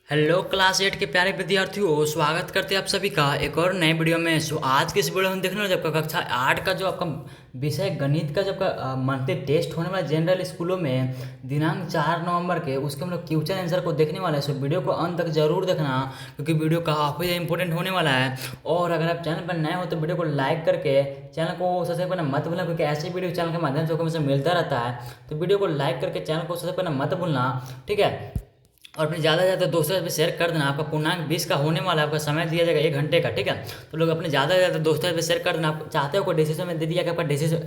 Hello class 8 के प्यारे विद्यार्थियों, स्वागत करते हैं आप सभी का एक और नए वीडियो में। आज की इस वीडियो में हम देखने वाले हैं आपका कक्षा 8 का जो आपका विषय गणित का जो आपका मंथली टेस्ट होने वाला जनरल स्कूलों में दिनांक 4 नवंबर के, उसके हम लोग क्वेश्चन आंसर को देखने वाले हैं। सो वीडियो को अंत तक जरूर देखना क्योंकि वीडियो काफ़ी इंपॉर्टेंट होने वाला है। और अगर आप चैनल पर नए हो तो वीडियो को लाइक करके चैनल को सबसे पहले मत भूलना, क्योंकि ऐसे वीडियो चैनल के माध्यम से हमें मिलता रहता है। तो वीडियो को लाइक करके चैनल को सबसे पहले मत भूलना, ठीक है। और अपने ज़्यादा से ज़्यादा दोस्तों से शेयर कर देना। आपका पूर्णांक 20 का होने वाला है, आपका समय दिया जाएगा 1 घंटे का, ठीक है। तो लोग अपने ज़्यादा से ज़्यादा दोस्तों से शेयर कर देना। आप चाहते हो कोई डिसीजन में दे दिया कि आपका डिसीजन,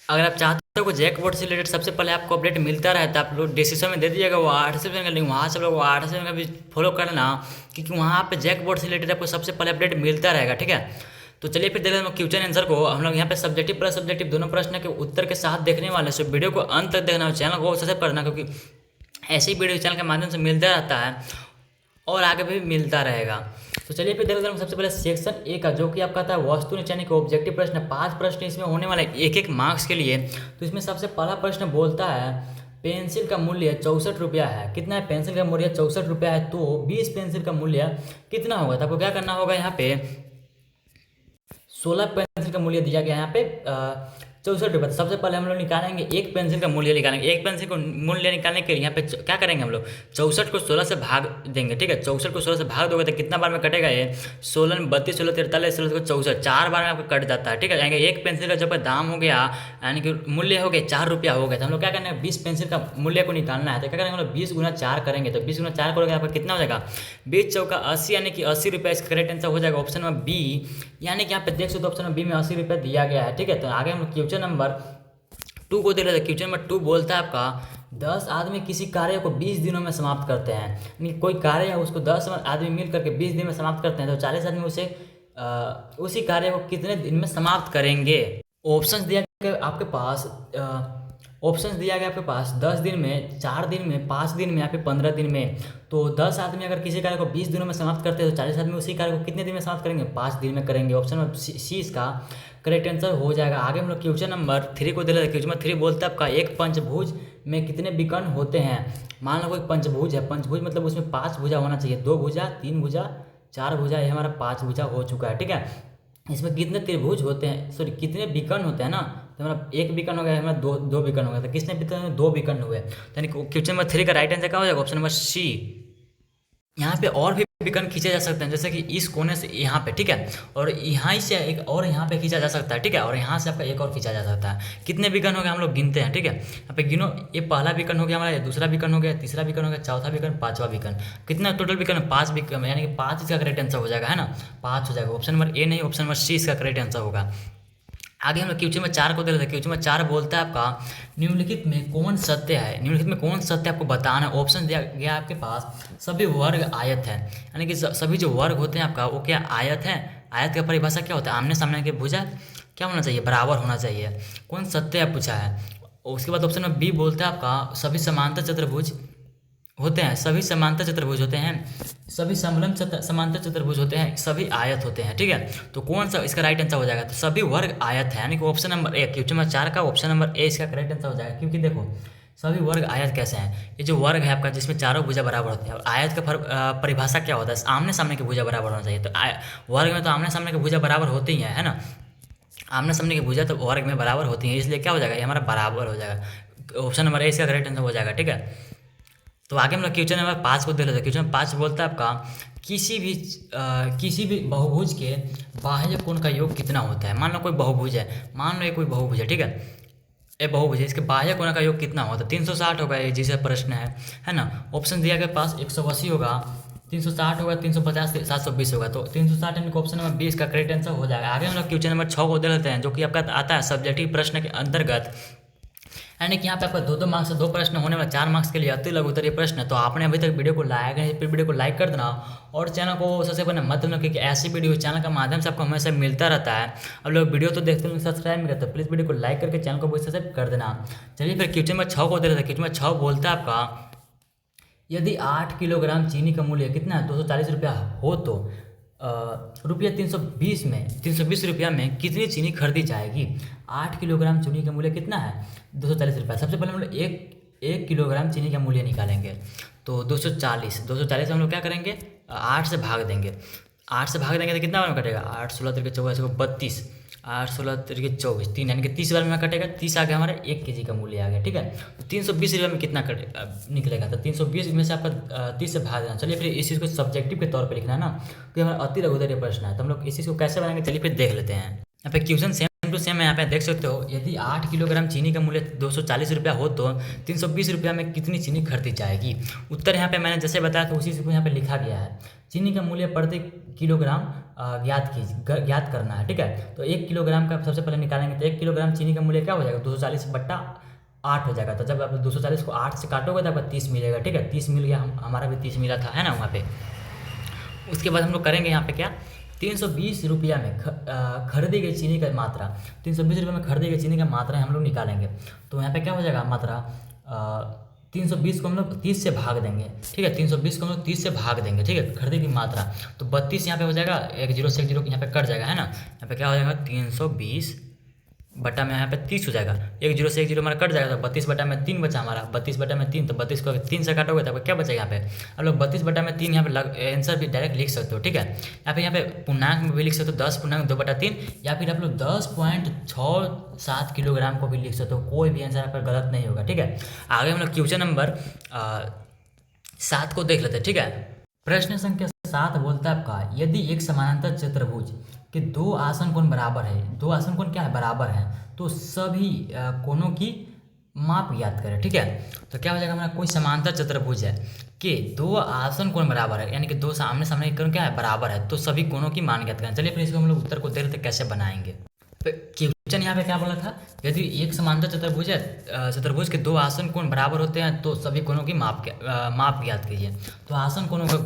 अगर आप चाहते हो कि जैक बोर्ड से रिलेटेड सबसे पहले आपको अपडेट मिलता रहता है, आप लोग डिसीजन में दे दीजिएगा वो 8 से का लिंक, वहाँ से लोग 8 से का भी फॉलो करना, क्योंकि वहाँ पे जैक बोर्ड से रिलेटेड आपको सबसे पहले अपडेट मिलता रहेगा, ठीक है। तो चलिए फिर देखते हैं क्वेश्चन आंसर को। हम लोग यहाँ पे सब्जेक्टिव प्लस सब्जेक्टिव दोनों प्रश्न के उत्तर के साथ देखने वाले हैं। सो वीडियो को अंत तक देखना, चैनल को सब्सक्राइब करना, क्योंकि ऐसे ही वीडियो चैनल के माध्यम से मिलता रहता है और आगे भी मिलता रहेगा। तो चलिए फिर देखते हैं सबसे पहले सेक्शन ए का, जो कि आपका था वस्तु निचानी के ऑब्जेक्टिव प्रश्न। 5 प्रश्न इसमें होने वाले हैं, एक मार्क्स के लिए। तो इसमें सबसे पहला प्रश्न बोलता है पेंसिल का मूल्य 64 रुपया है। कितना है? पेंसिल का मूल्य 64 रुपया है, तो 20 पेंसिल का मूल्य कितना होगा? तो आपको क्या करना होगा, यहाँ पे 16 पेंसिल का मूल्य दिया गया है यहाँ पे 64 रुपये। सबसे पहले हम लोग निकालेंगे एक पेंसिल का मूल्य निकालेंगे। एक पेंसिल को मूल्य निकालने के लिए यहाँ पे क्या करेंगे हम लोग, 64 को 16 से भाग देंगे, ठीक है। 64 को 16 से भाग दोगे तो कितना बार में कटेगा ये? 16 में 32, 16 43, 16 को 64, 4 बार में आपको कट जाता है, ठीक है। यानी एक पेंसिल का जब दाम हो गया, यानी कि मूल्य हो गया 4 रुपया हो गया, तो हम लोग क्या करेंगे 20 पेंसिल का मूल्य को निकालना है। तो क्या करेंगे हम लोग 20 गुना 4 करेंगे। तो 20 गुना 4 करोगे आपका कितना हो जाएगा? 20 चौका 80, यानी कि 80 रुपये इसका करेक्ट आंसर हो जाएगा ऑप्शन नंबर बी। यानी कि यहाँ पे देख सकते हो ऑप्शन नंबर बी में 80 रुपये दिया गया है, ठीक है। तो आगे हम लोग क्वेश्चन नंबर 2 को देख लेते हैं। क्वेश्चन नंबर 2 बोलता है आपका 10 आदमी किसी कार्य को 20 दिनों में समाप्त करते हैं। यानी कोई कार्य है उसको 10 आदमी मिल करके 20 दिन में समाप्त करते हैं, तो 40 आदमी उसी कार्य को कितने दिन में समाप्त करेंगे? ऑप्शंस दिया गया आपके पास, ऑप्शंस दिया गया आपके पास 10 दिन में, 4 दिन में, 5 दिन में या फिर 15 दिन में। तो 10 आदमी अगर किसी कार्य को 20 दिनों में समाप्त करते हैं तो 40 आदमी उसी कार्य को कितने दिन में समाप्त करेंगे? 5 दिन में करेंगे। ऑप्शन नंबर सी इसका करेक्ट आंसर हो जाएगा। आगे हम लोग क्वेश्चन नंबर 3 को दे लेते हैं। क्वेश्चन नंबर 3 बोलता है आपका एक पंचभुज में कितने विकर्ण होते हैं? मान लो कोई पंचभुज है, पंचभुज मतलब उसमें 5 भुजा होना चाहिए, 2 भुजा, 3 भुजा, 4 भुजा, ये हमारा 5 भुजा हो चुका है, ठीक है। इसमें कितने त्रिभुज होते हैं, सॉरी कितने विकर्ण होते हैं ना, तो हमारा एक विकर्ण हो गया, हमारा दो विकर्ण हो गया। तो किसने दो विकर्ण हुए, तो यानी क्वेश्चन नंबर 3 का राइट आंसर क्या हो जाएगा? Option number C. यहाँ पे और भी विकर्ण खींचे जा सकते हैं, जैसे कि इस कोने से यहाँ पे, ठीक है, और यहाँ से एक और यहाँ पे खींचा जा सकता है, ठीक है, और यहाँ से आपका एक और खींचा जा सकता है। कितने विकर्ण हो गए हम लोग गिनते हैं, ठीक है। यहाँ पे गिनो, ये पहला विकर्ण हो गया हमारा, ये दूसरा विकर्ण हो गया, तीसरा विकर्ण हो गया, चौथा विकर्ण, पांचवा विकर्ण। कितना टोटल विकर्ण? 5 विकर्ण, यानी कि 5 इसका करेक्ट आंसर हो जाएगा, है ना, 5 हो जाएगा। ऑप्शन नंबर ए नहीं, ऑप्शन नंबर सी इसका करेक्ट आंसर होगा। आगे हम लोग क्वेश्चन नंबर 4 को देख लेते हैं। क्वेश्चन नंबर 4 बोलता है आपका निम्नलिखित में कौन सत्य है? निम्नलिखित में कौन सत्य आपको बताना है। ऑप्शन दिया गया आपके पास सभी वर्ग आयत है, यानी कि सभी जो वर्ग होते हैं आपका वो क्या आयत है। आयत का परिभाषा क्या होता है? आमने सामने के भुजा क्या होना चाहिए? बराबर होना चाहिए। कौन सत्य है पूछा है। उसके बाद ऑप्शन नंबर बी बोलता है आपका सभी समांतर चतुर्भुज होते हैं, सभी समांतर चतुर्भुज होते हैं, सभी समलंब समांतर चतुर्भुज होते हैं, सभी आयत होते हैं, ठीक है। तो कौन सा इसका राइट आंसर हो जाएगा? तो सभी वर्ग आयत है, यानी कि option number A. Question number 4 का ऑप्शन नंबर ए इसका करेक्ट आंसर हो जाएगा, क्योंकि देखो सभी वर्ग आयत कैसे हैं, ये जो वर्ग है आपका जिसमें चारों भुजा बराबर होते हैं। और आयत का परिभाषा क्या होता है? आमने सामने की भुजा बराबर होना चाहिए। तो वर्ग में तो आमने सामने की भुजा बराबर होती ही है ना, आमने सामने की भुजा तो वर्ग में बराबर होती है, इसलिए क्या हो जाएगा? ये हमारा बराबर हो जाएगा। ऑप्शन नंबर ए इसका करेक्ट आंसर हो जाएगा, ठीक है। तो आगे हम लोग क्वेश्चन नंबर 5 को देख लेते हैं। क्वेश्चन नंबर 5 बोलता है आपका किसी भी बहुभुज के बाह्य कोण का योग कितना होता है। मान लो कोई बहुभुज है, मान लो ये कोई बहुभुज है, ठीक है, ये बहुभुज है, इसके बाह्य कोण का योग कितना होता है? 360 होगा, ये जिसे प्रश्न है ना। ऑप्शन दिया गया पास 180 होगा, 360 होगा, 350, 720 होगा। तो 360 यानी कि ऑप्शन नंबर 20 का करेक्ट आंसर हो जाएगा। आगे हम लोग क्वेश्चन नंबर 6 को देख लेते हैं, जो कि आपका आता है सब्जेक्टिव प्रश्न के अंतर्गत, यानी कि यहाँ पे आपका 2 मार्क्स से 2 प्रश्न होने वाला, 4 मार्क्स के लिए अति लघु उत्तरीय प्रश्न। तो आपने अभी तक वीडियो को लाइक नहीं, फिर वीडियो को लाइक कर देना और चैनल को सबसे पहले मत भूलना, क्योंकि ऐसी वीडियो चैनल के माध्यम से आपको हमेशा मिलता रहता है। अब लोग वीडियो तो देखते हैं, सब्सक्राइब नहीं करते, प्लीज़ वीडियो को लाइक करके चैनल को सब्सक्राइब कर देना। चलिए फिर क्वेश्चन नंबर 6 को देख लेते हैं। क्वेश्चन नंबर 6 बोलता है आपका यदि 8 किलोग्राम चीनी का मूल्य कितना है? 240 रुपया हो तो रुपया 320 रुपया में कितनी चीनी खरीदी जाएगी? 8 किलोग्राम चीनी का मूल्य कितना है? 240 रुपया। सबसे पहले हम लोग एक किलोग्राम चीनी का मूल्य निकालेंगे। तो 240 हम लोग क्या करेंगे, 8 से भाग देंगे। 8 से भाग देंगे तो कितना बार में कटेगा, 8 16 तिरके 24 32, 8 16 तिरके 24 3, यानी कि 30 बार में कटेगा। 30 आ गया हमारा 1 केजी का मूल्य आ गया। ठीक है, तो 320 रुपये में कितना निकलेगा, तो 320 में से आपका 30 से भाग देना। चलिए फिर इस चीज़ को सब्जेक्टिव के तौर पर लिखना है ना, तो हमारा अति लघुदरीय प्रश्न है, तो हम लोग इस चीज़ को कैसे बनाएंगे, चलिए फिर देख लेते हैं। यहाँ पे क्वेश्चन सेम टू सेम है। यहाँ पे देख सकते हो, यदि 8 किलोग्राम चीनी का मूल्य 240 रुपया हो तो 320 रुपया में कितनी चीनी खरीदी जाएगी। उत्तर यहाँ पे मैंने जैसे बताया तो उसी को यहाँ पे लिखा गया है। चीनी का मूल्य प्रति किलोग्राम ज्ञात करना है। ठीक है, तो 1 किलोग्राम का सबसे पहले निकालेंगे, तो 1 किलोग्राम चीनी का मूल्य क्या हो जाएगा, 240/8 हो जाएगा। तो जब आप 240 को 8 से काटोगे तो आपका 30 मिलेगा। ठीक है, 30 मिल गया, हमारा भी 30 मिला था, है ना वहाँ पे। उसके बाद हम लोग करेंगे यहाँ पे क्या, 320 रुपया में खरीदी गई चीनी का मात्रा, 320 रुपये में खरीदी गई चीनी का मात्रा हम लोग निकालेंगे। तो यहाँ पे क्या हो जाएगा मात्रा, 320 को हम लोग 30 से भाग देंगे। ठीक है, 320 को हम लोग 30 से भाग देंगे। ठीक है, खरीदी की मात्रा, तो 32 यहाँ पे हो जाएगा, 1 0 से 1 0 यहाँ पे कट जाएगा, है ना। यहाँ पे क्या हो जाएगा, 320 बटा में यहाँ पे 30 हो जाएगा, 1 0 से 1 0 हमारा कट जाएगा, तो 32 बटा में 3 बचा हमारा, 32 बटा में 3, तो 32 को 3 से काटोगे तो आपको क्या बचेगा यहाँ पे, आप लोग 32 बटा में 3 यहाँ पे आंसर भी डायरेक्ट लिख सकते हो। ठीक है, यहाँ पे पूर्णांक में भी लिख सकते हो, 10.2/3, या फिर आप लोग 10.67 किलोग्राम को भी लिख सकते हो, कोई भी आंसर यहाँ पर गलत नहीं होगा। ठीक है, आगे हम लोग क्वेश्चन नंबर 7 को देख लेते हैं। ठीक है, प्रश्न संख्या 7 बोलता है आपका, यदि एक समानांतर चतुर्भुज कि 2 आसन कोण बराबर है, 2 आसन कोण क्या है, बराबर है, तो सभी कोणों की माप ज्ञात करें। ठीक है, तो क्या हो जाएगा हमारा, कोई समांतर चतुर्भुज है कि 2 आसन कोण बराबर है, यानी कि 2 आमने सामने के कोण क्या है, बराबर है, तो सभी कोणों की मान ज्ञात करें। चलिए फिर इसको हम लोग उत्तर को देख लेते कैसे बनाएंगे। क्वेश्चन यहाँ पे क्या बोला था, यदि एक समांतर चतुर्भुज है, चतुर्भुज के 2 आसन कोण बराबर होते हैं तो सभी कोणों की माप ज्ञात कीजिए। तो आसन कोणों का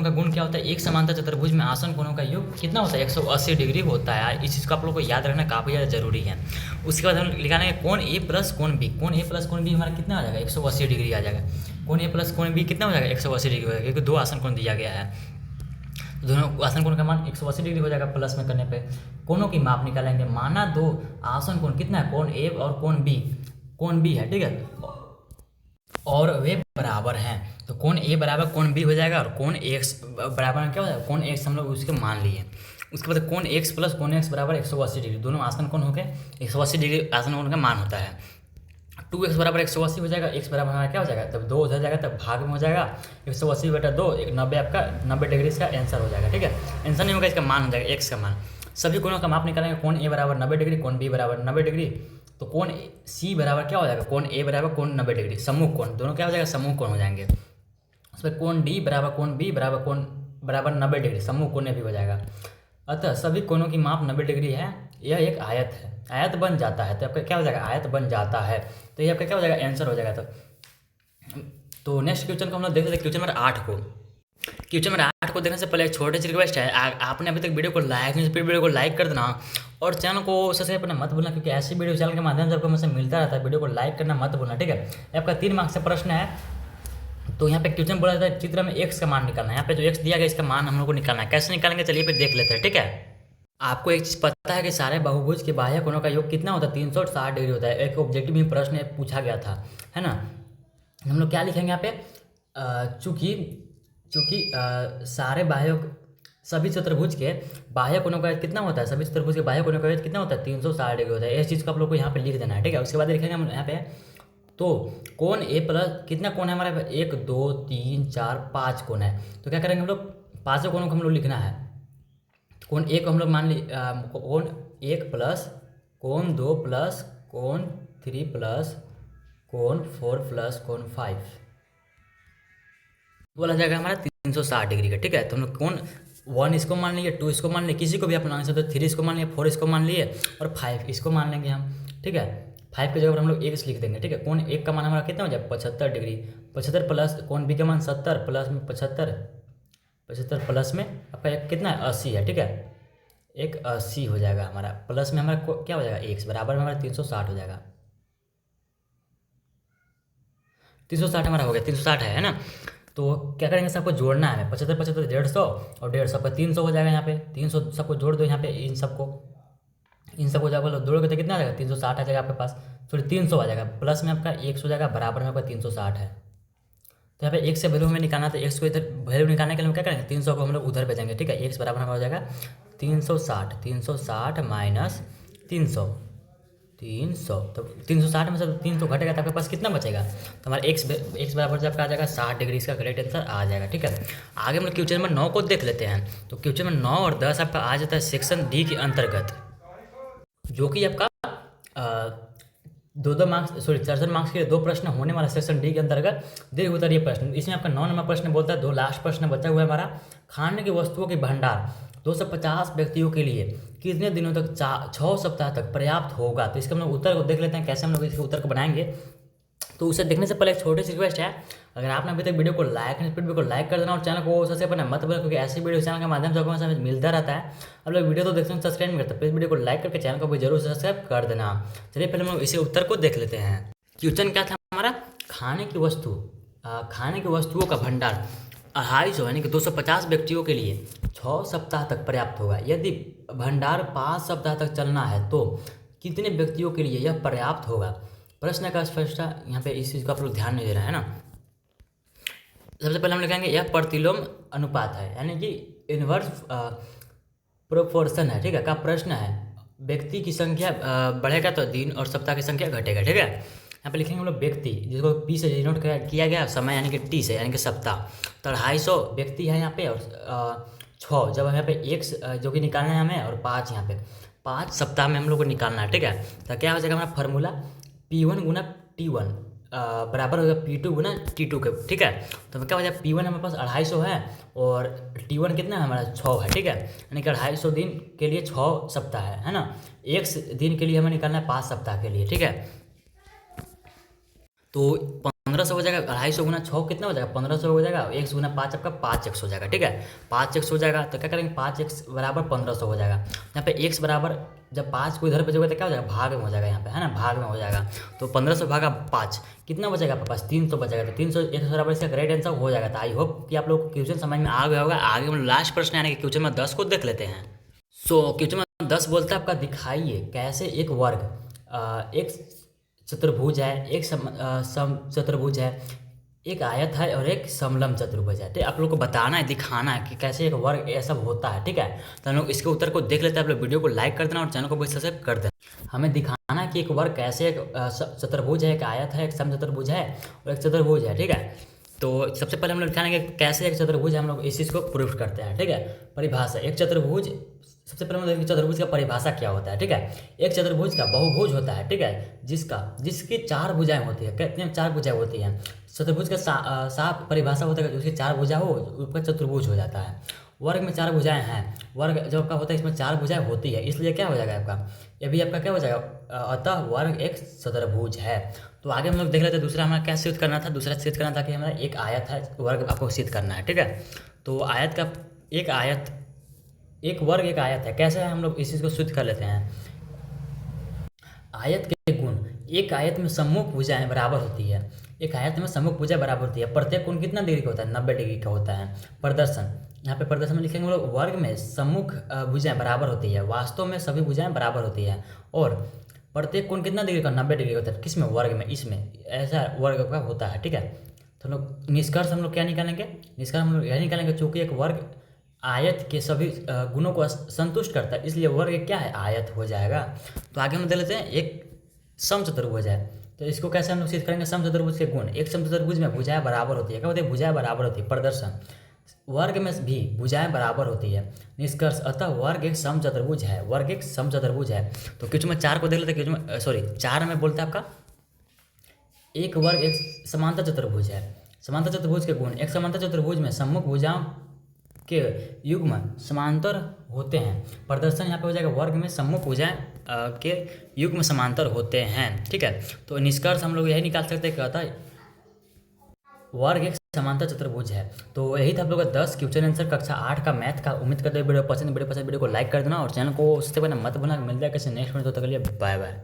गुण क्या होता है, एक समांतर चतुर्भुज में आसन कोणों का योग कितना होता है, 180 डिग्री होता है। इस चीज़ को आप लोग को याद रखना काफ़ी ज़्यादा जरूरी है। उसके बाद हम लिखाने कोण ए प्लस कोण बी, कोण ए प्लस कोण बी हमारा कितना आ जाएगा, 180 डिग्री आ जाएगा। कोण ए प्लस कोण बी कितना हो जाएगा, 180 डिग्री हो जाएगा, क्योंकि 2 आसन कोण दिया गया है। दोनों आसन कोण का मान 180 डिग्री हो जाएगा। प्लस में करने पे कोणों की माप निकालेंगे। माना 2 आसन कोण कितना है, कोण ए और कोण बी है। ठीक है, और वे बराबर हैं, तो कोण ए बराबर कोण बी हो जाएगा, और कोण एक्स बराबर क्या हो जाएगा, कोण एक्स हम लोग उसके मान लिए। उसके बाद कोण एक्स प्लस कोण एक्स बराबर 180 डिग्री, दोनों आसन कोण हो गए 180 डिग्री आसन कोण का मान होता है। 2x बराबर 180 हो जाएगा, x बराबर हमारा क्या हो जाएगा, जब 2 हो जाएगा तब भाग में हो जाएगा, 180 बटा 2 90, आपका 90 डिग्री इसका आंसर हो जाएगा। ठीक है, आंसर नहीं होगा, इसका मान हो जाएगा x का मान। सभी कोणों का माप निकालेंगे, कोण a बराबर 90 डिग्री, कोण b बराबर 90 डिग्री, तो कोण c बराबर क्या हो जाएगा, कोण a बराबर कोण 90 डिग्री, समूह कोण, दोनों क्या हो जाएगा, समूह कोण हो जाएंगे। उसमें कोण d बराबर कोण b बराबर कोण बराबर 90 डिग्री, समूह कोण भी हो जाएगा। अतः सभी कोणों की माप 90 डिग्री है। यह एक आयत है, आयत बन जाता है, तो आपका क्या हो जाएगा, आयत बन जाता है, तो ये आपका क्या हो जाएगा, आंसर हो जाएगा। तो नेक्स्ट क्वेश्चन को हम लोग देख लेते हैं, क्वेश्चन नंबर 8 को। क्वेश्चन नंबर 8 को देखने से पहले एक छोटे से रिक्वेस्ट है, आपने अभी तक वीडियो को लाइक नहीं, वीडियो को लाइक कर देना, और चैनल को सब्सक्राइब करना मत भूलना, क्योंकि ऐसी वीडियो चैनल के माध्यम से आपको मुझसे मिलता रहता है। वीडियो को लाइक करना मत भूलना। ठीक है, आपका 3 मार्क्स से प्रश्न है। तो यहाँ पे क्वेश्चन बोला जाता है चित्र में x का मान निकालना है। यहाँ पे जो x दिया गया इसका मान हम लोग को निकालना है। कैसे निकालेंगे, चलिए फिर देख लेते हैं। ठीक है, आपको एक चीज़ पता है कि सारे बहुभुज के बाह्य कोणों का योग कितना होता है, 360 डिग्री होता है। एक ऑब्जेक्टिव में प्रश्न पूछा गया था, है ना। हम लोग क्या लिखेंगे यहाँ पे, चूँकि सारे सभी चतुर्भुज के बाह्य कोणों का कितना होता है, सभी चतुर्भुज के बाह्य कोणों का कितना होता है, 360 डिग्री होता है। इस चीज़ को आप लोग को यहाँ पे लिख देना है। ठीक है, उसके बाद लिखेंगे हम यहाँ पे, तो कोण ए प्लस कितना कोण है हमारे, 1 2 3 4 5 कोण है। तो क्या करेंगे हम लोग, 5 कोणों को हम लोग लिखना है। कोण 1 को हम लोग मान ली, कोण 1 प्लस कोण 2 प्लस कोण 3 प्लस कोण 4 प्लस कोण 5 बोला जाएगा हमारा 360 डिग्री का। ठीक है, तो हम लोग कोण 1 इसको मान लिए, 2 इसको मान लिए, किसी को भी आप मान सकते हो, 3 इसको मान लिए, 4 इसको मान लिए, और 5 इसको मान लेंगे हम। ठीक है, 5 की जगह पर हम लोग 1 लिख देंगे। ठीक है, कोण 1 का मान हमारा कितना हो जाए, 75 डिग्री, 75 प्लस कोण बी का मान 70 प्लस में 75 प्लस में आपका एक कितना है, 80 है। ठीक है, एक 80 हो जाएगा हमारा, प्लस में हमारा क्या हो जाएगा, x बराबर में हमारा 360 हो जाएगा। 360 हमारा हो गया, 360 है ना। तो क्या करेंगे, सबको जोड़ना है हमें, 75 75 150 और 150 पर 300 हो जाएगा। यहाँ पे 300 सबको जोड़ दो, यहाँ पे इन सबको जब जोड़ोगे तो कितना आ जाएगा, 360 आ जाएगा आपके पास, सॉरी 300 आ जाएगा, प्लस में आपका 100 हो जाएगा, बराबर में आपका 360 है। तो यहाँ पे x से वैल्यू हमें निकालना, तो x को इधर वैल्यू निकालने के लिए हम क्या करेंगे, 300 को हम लोग उधर भेजेंगे, ठीक है। x बराबर हमारा हो जाएगा 360 माइनस 300, 300, तो 360 में से 300 घटेगा तो आपके पास कितना बचेगा, तो हमारा x बराबर से आपका आ जाएगा 60 डिग्री, इसका करेक्ट आंसर आ जाएगा, ठीक है। आगे हम लोग क्वेश्चन नंबर 9 को देख लेते हैं। तो क्वेश्चन नंबर 9 और 10 आपका आ जाता है सेक्शन डी के अंतर्गत, जो कि आपका 2 मार्क्स 64 मार्क्स के लिए 2 प्रश्न होने वाला सेक्शन डी के अंतर्गत दीर्घ उत्तरीय प्रश्न। इसमें आपका 9 नंबर प्रश्न बोलता है, 2 लास्ट प्रश्न बचा हुआ है हमारा, खाने की वस्तुओं के भंडार 250 व्यक्तियों के लिए कितने दिनों तक 6 सप्ताह तक पर्याप्त होगा। तो इसका हम लोग उत्तर को देख लेते हैं, कैसे हम लोग इसके उत्तर को बनाएंगे। तो उसे देखने से पहले एक छोटी सी रिक्वेस्ट है, अगर आपने अभी तक वीडियो को लाइक नहीं, वीडियो को लाइक कर देना और चैनल को सबसे पहले मत भूलना, क्योंकि ऐसी वीडियो चैनल के माध्यम से आपको हमें मिलता रहता है। अब लोग वीडियो तो देखते हैं, सब्सक्राइब नहीं करते, प्लीज़ वीडियो को लाइक करके चैनल को भी जरूर सब्सक्राइब कर देना। चलिए पहले हम लोग इसी उत्तर को देख लेते हैं। क्वेश्चन क्या था हमारा, खाने की वस्तुओं का भंडार 250 यानी कि 250 व्यक्तियों के लिए 6 सप्ताह तक पर्याप्त होगा। यदि भंडार 5 सप्ताह तक चलना है तो कितने व्यक्तियों के लिए यह पर्याप्त होगा। प्रश्न का स्पष्टता यहाँ पे इस चीज़ को आप लोग ध्यान नहीं दे रहे हैं ना। सबसे पहले हम लिखेंगे यह प्रतिलोम अनुपात है, यानी कि इन्वर्स प्रोपोर्शन है, ठीक है, का प्रश्न है। व्यक्ति की संख्या बढ़ेगा तो दिन और सप्ताह की संख्या घटेगा, ठीक है। यहाँ पे लिखेंगे हम लोग व्यक्ति, जिसको पी से डिनोट किया गया, समय यानी कि टी से यानी कि सप्ताह। तो 250 व्यक्ति है यहाँ पे, और 6 जब यहाँ पे 1 जो कि निकालना है हमें, और 5 यहाँ पे 5 सप्ताह में हम लोग को निकालना है, ठीक है। तो क्या हो जाएगा हमारा फार्मूला, P1 गुना T1 बराबर होगा P2 गुना T2 के, ठीक है। तो क्या हो जाएगा, P1 हमारे पास 250 है और T1 कितना है हमारा 6 है, ठीक है। यानी कि 250 दिन के लिए 6 सप्ताह है ना। 1 दिन के लिए हमें निकालना है 5 सप्ताह के लिए, ठीक है। तो 1500 हो जाएगा, 250 गुना 6 कितना हो जाएगा, 1500 हो जाएगा। 1 गुना 5 आपका 5x हो जाएगा, ठीक है। 5x हो जाएगा तो क्या करेंगे, 5x बराबर 1500 हो जाएगा। यहाँ पे x बराबर जब 5 को इधर भेजोगे तो क्या हो जाएगा, भाग में हो जाएगा, यहाँ पे है ना, भाग में हो जाएगा। तो 1500 भागा 5 कितना बचेगा आपके पास, 300 बचेगा। तो 300 1 बराबर इसका करेक्ट आंसर हो जाएगा। तो आई होप कि आप लोग को क्वेश्चन समझ में आ गया होगा। आगे हम लास्ट प्रश्न यानी कि क्वेश्चन नंबर 10 को देख लेते हैं। सो क्वेश्चन नंबर 10 बोलता है आपका, दिखाइए कैसे एक वर्ग एक चतुर्भुज है, एक सम चतुर्भुज है, एक आयत है और एक समलंब चतुर्भुज है। ठीक, आप लोग को बताना है, दिखाना है कि कैसे एक वर्ग ऐसा होता है, ठीक है। तो हम लोग इसके उत्तर को देख लेते हैं। आप लोग वीडियो को लाइक कर देना और चैनल को भी सब्सक्राइब कर देना। हमें दिखाना है कि एक वर्ग कैसे एक चतुर्भुज है, एक आयत है, एक सम चतुर्भुज है और एक चतुर्भुज है, ठीक है। तो सबसे पहले हम लोग दिखाएंगे कैसे एक चतुर्भुज है, हम लोग इस चीज़ को प्रूफ करते हैं, ठीक है। परिभाषा, एक चतुर्भुज, सबसे पहले हम देखिए चतुर्भुज का परिभाषा क्या होता है, ठीक है। एक चतुर्भुज का बहुभुज होता है, ठीक है, जिसकी 4 भुजाएं होती है। कितने 4 भुजाएं होती हैं। चतुर्भुज का साफ परिभाषा होता है कि उसकी 4 भुजा हो उसका चतुर्भुज हो जाता है। वर्ग में 4 भुजाएं हैं, वर्ग जो आपका होता है इसमें 4 भुजाएं होती है, इसलिए क्या हो जाएगा आपका, ये भी आपका क्या हो जाएगा, अतः वर्ग एक चतुर्भुज है। तो आगे हम लोग देख लेते हैं दूसरा हमारा क्या सिद्ध करना था। दूसरा सिद्ध करना था कि हमारा एक आयत है, वर्ग आपको सिद्ध करना है, ठीक है। तो आयत का एक वर्ग एक आयत है, कैसे है हम लोग इस चीज़ को सिद्ध कर लेते हैं। आयत के गुण, एक आयत में सम्मुख भुजाएं बराबर होती है, एक आयत में सम्मुख भुजा बराबर होती है। प्रत्येक कोण कितना डिग्री का होता है, 90 डिग्री का होता है। प्रदर्शन, यहाँ पे प्रदर्शन में लिखेंगे हम लोग, वर्ग में सम्मुख भुजाएं बराबर होती है, वास्तव में सभी भुजाएं बराबर होती है। और प्रत्येक कोण कितना डिग्री का, 90 डिग्री का होता है। किसमें, वर्ग में, इसमें ऐसा वर्ग का होता है, ठीक है। तो लोग निष्कर्ष हम लोग क्या निकालेंगे, निष्कर्ष हम लोग यह निकालेंगे, चूँकि एक वर्ग आयत के सभी गुणों को संतुष्ट करता है, इसलिए वर्ग क्या है, आयत हो जाएगा। तो आगे हम देख लेते हैं, एक समचतुर्भुज है। तो इसको कैसे हम लोग सिद्ध करेंगे, समचतुर्भुज के गुण। एक समचतुर्भुज में भुजाएं बराबर होती है, क्या होती है, भुजाएं बराबर होती है। प्रदर्शन, वर्ग में भी भुजाएं बराबर होती है। निष्कर्ष, अतः वर्ग एक समचतुर्भुज है, वर्ग एक समचतुर्भुज है। तो क्वेश्चन में 4 को देख लेते हैं। क्वेश्चन में 4 में बोलता है आपका, एक वर्ग एक समांतर चतुर्भुज है। समांतर चतुर्भुज के गुण, एक समांतर चतुर्भुज में सम्मुख भुजाओं के युग्म समांतर होते हैं। प्रदर्शन यहाँ पे हो जाएगा, वर्ग में सम्मुख भुजाएं के युग्म समांतर होते हैं, ठीक है। तो निष्कर्ष हम लोग यही निकाल सकते हैं, क्या होता है, वर्ग एक समांतर चतुर्भुज है। तो यही था आप लोग का 10 क्वेश्चन आंसर कक्षा 8 का मैथ का। उम्मीद करते हैं वीडियो पसंद, वीडियो को लाइक कर देना और चैनल को सबसे पहले मत भूलना। मिलता है किसी नेक्स्ट वीडियो, तो तक के लिए बाय बाय।